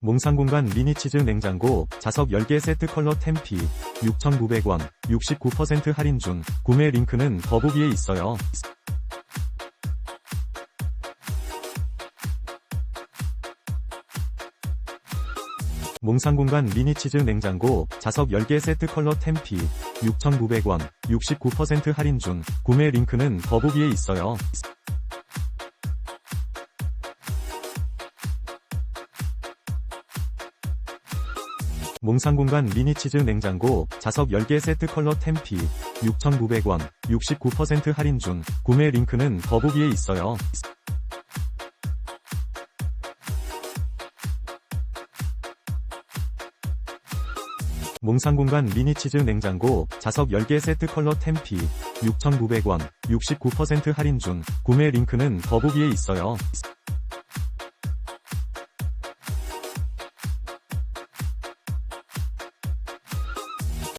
몽상공간 미니치즈 냉장고 자석 10개 세트 컬러 템피 6,900원 69% 할인 중 구매 링크는 더보기에 있어요. 몽상공간 미니치즈 냉장고 자석 10개 세트 컬러 템피 6,900원 69% 할인 중 구매 링크는 더보기에 있어요. 몽상공간 미니치즈 냉장고 자석 10개 세트 컬러 템피 6,900원 69% 할인 중 구매 링크는 더보기에 있어요. 몽상공간 미니치즈 냉장고 자석 10개 세트 컬러 템피 6,900원 69% 할인 중 구매 링크는 더보기에 있어요.